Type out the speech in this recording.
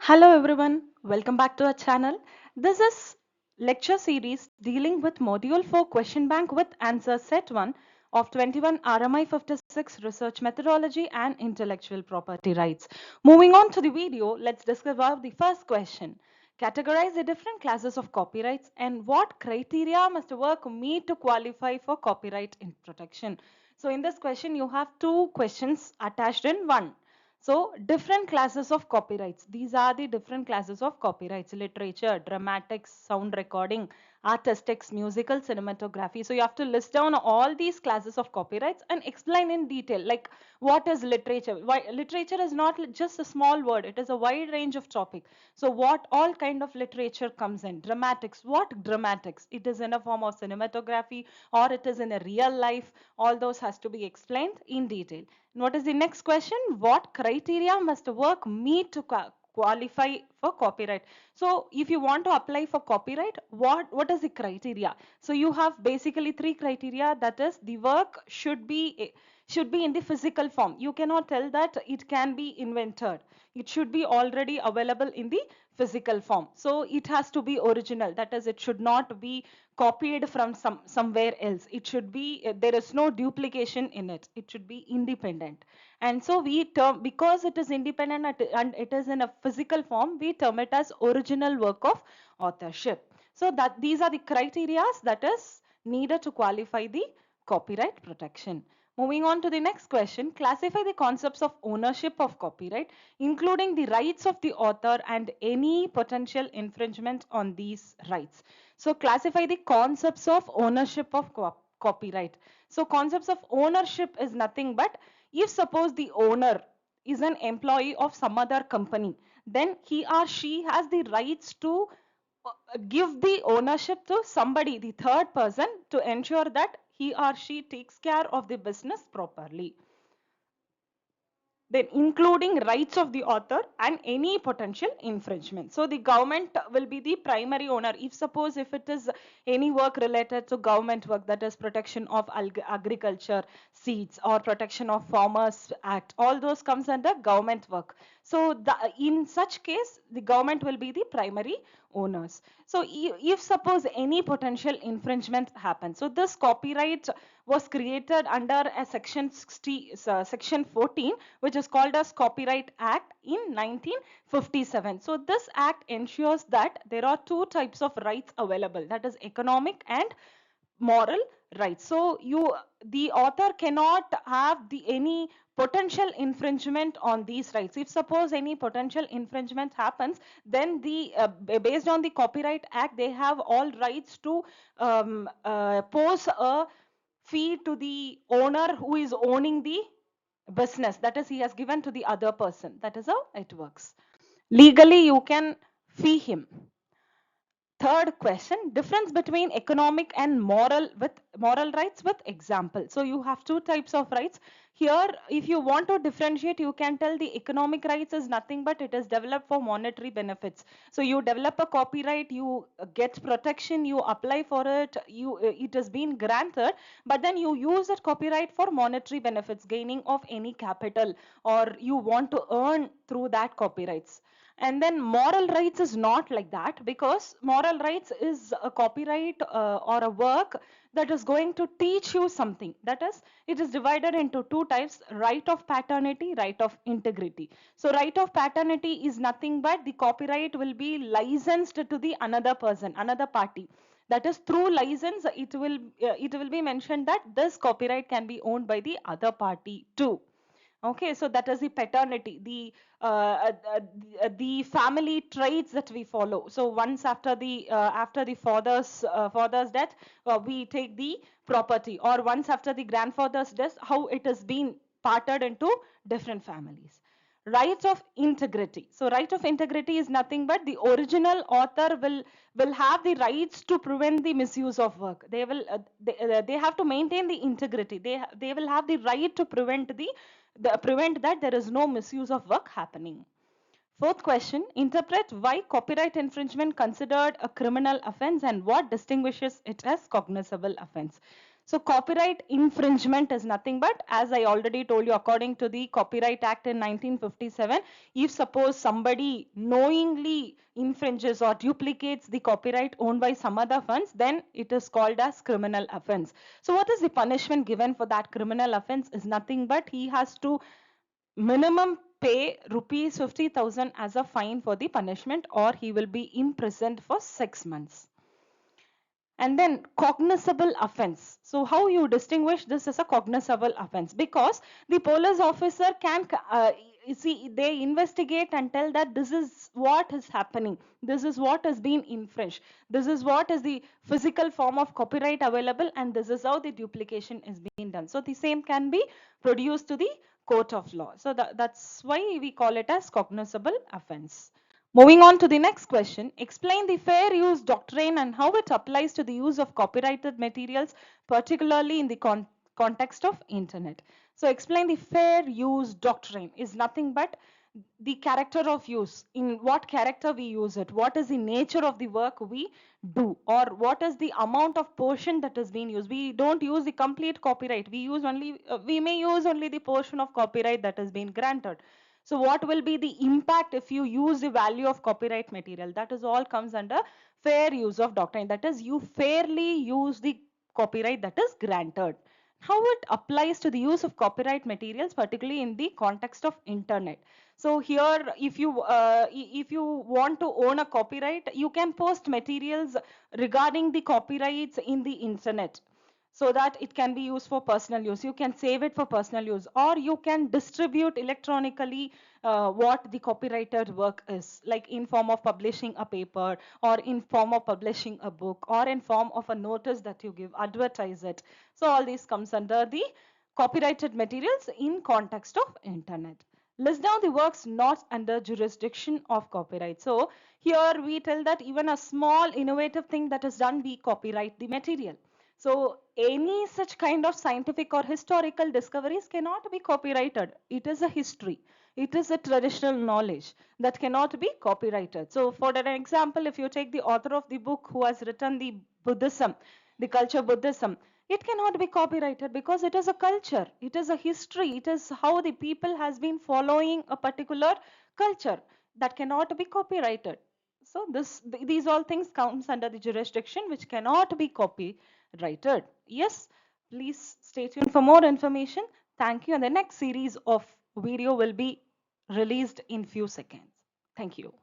Hello everyone, welcome back to our channel. This is lecture series dealing with module 4 question bank with answer set 1 of 21 RMI 56 research methodology and intellectual property rights. Moving on to the video, let's discuss about the first question. Categorize the different classes of copyrights and what criteria must work meet to qualify for copyright in protection. So in this question you have two questions attached in one. So different classes of copyrights. These are the different classes of copyrights: literature, dramatics, sound recording, artistics, musical, cinematography. So you have to list down all these classes of copyrights and explain in detail, like what is literature. Why literature is not just a small word, it is a wide range of topic. So what all kind of literature comes in? Dramatics, what dramatics? It is in a form of cinematography or it is in a real life. All those has to be explained in detail. What is the next question? What criteria must work meet to qualify for copyright? So if you want to apply for copyright, what is the criteria? So you have basically three criteria. That is, the work should be in the physical form. You cannot tell that it can be invented. It should be already available in the physical form. So it has to be original. That is, it should not be copied from somewhere else. It should be, there is no duplication in it. It should be independent. And so we term, because it is independent and it is in a physical form, we term it as original work of authorship. So that these are the criteria that is needed to qualify the copyright protection. Moving on to the next question, classify the concepts of ownership of copyright, including the rights of the author and any potential infringement on these rights. So classify the concepts of ownership of copyright. So concepts of ownership is nothing but, if suppose the owner is an employee of some other company, then he or she has the rights to give the ownership to somebody, the third person, to ensure that he or she takes care of the business properly. Then including rights of the author and any potential infringement. So the government will be the primary owner. If suppose if it is any work related to government work, that is protection of agriculture seeds or protection of farmers act, all those comes under government work. So in such case the government will be the primary owners. So if suppose any potential infringement happens, so this copyright was created under a section 14, which is called as Copyright Act in 1957. So this act ensures that there are two types of rights available, that is economic and moral rights. So the author cannot have any potential infringement on these rights. If suppose any potential infringement happens, then based on the Copyright Act, they have all rights to pose a fee to the owner who is owning the business, that is, he has given to the other person. That is how it works. Legally you can fee him. Third question, difference between economic and moral rights with example. So you have two types of rights here. If you want to differentiate, you can tell the economic rights is nothing but it is developed for monetary benefits. So you develop a copyright, you get protection, you apply for it, it has been granted, but then you use that copyright for monetary benefits, gaining of any capital, or you want to earn through that copyrights. And then moral rights is not like that, because moral rights is a copyright or a work that is going to teach you something. That is, it is divided into two types: right of paternity, right of integrity. So right of paternity is nothing but the copyright will be licensed to the another person, another party. That is, through license it will be mentioned that this copyright can be owned by the other party too. Okay, so that is the paternity, the family traits that we follow. So once after the father's death, we take the property, or once after the grandfather's death, how it has been parted into different families. Rights of integrity. So right of integrity is nothing but the original author will have the rights to prevent the misuse of work. They have to maintain the integrity. They will have the right to prevent that there is no misuse of work happening. Fourth question, interpret why copyright infringement considered a criminal offense and what distinguishes it as cognizable offense. So copyright infringement is nothing but, as I already told you, according to the Copyright Act in 1957, if suppose somebody knowingly infringes or duplicates the copyright owned by some other funds, then it is called as criminal offense. So what is the punishment given for that criminal offense is nothing but he has to minimum pay rupees 50,000 as a fine for the punishment, or he will be imprisoned for 6 months. And then cognizable offense. So how you distinguish this as a cognizable offense? Because the police officer can see, they investigate and tell that this is what is happening, this is what has been infringed, this is what is the physical form of copyright available, and this is how the duplication is being done. So the same can be produced to the court of law. So that's why we call it as cognizable offense. Moving on to the next question, explain the fair use doctrine and how it applies to the use of copyrighted materials, particularly in the context of internet. So explain the fair use doctrine is nothing but the character of use, in what character we use it, what is the nature of the work we do, or what is the amount of portion that is being used. We don't use the complete copyright, we use only we may use only the portion of copyright that has been granted. So what will be the impact if you use the value of copyright material? That is all comes under fair use of doctrine. That is, you fairly use the copyright that is granted. How it applies to the use of copyright materials, particularly in the context of internet. So here, if you want to own a copyright, you can post materials regarding the copyrights in the internet, so that it can be used for personal use. You can save it for personal use, or you can distribute electronically what the copyrighted work is, like in form of publishing a paper, or in form of publishing a book, or in form of a notice that you give, advertise it. So all these comes under the copyrighted materials in context of internet. List down the works not under jurisdiction of copyright. So here we tell that even a small innovative thing that is done, we copyright the material. So any such kind of scientific or historical discoveries cannot be copyrighted. It is a history. It is a traditional knowledge that cannot be copyrighted. So for an example, if you take the author of the book who has written the Buddhism, the culture Buddhism, it cannot be copyrighted because it is a culture. It is a history. It is how the people has been following a particular culture that cannot be copyrighted. So these all things comes under the jurisdiction which cannot be copyrighted. Yes, please stay tuned for more information. Thank you. And the next series of video will be released in few seconds. Thank you.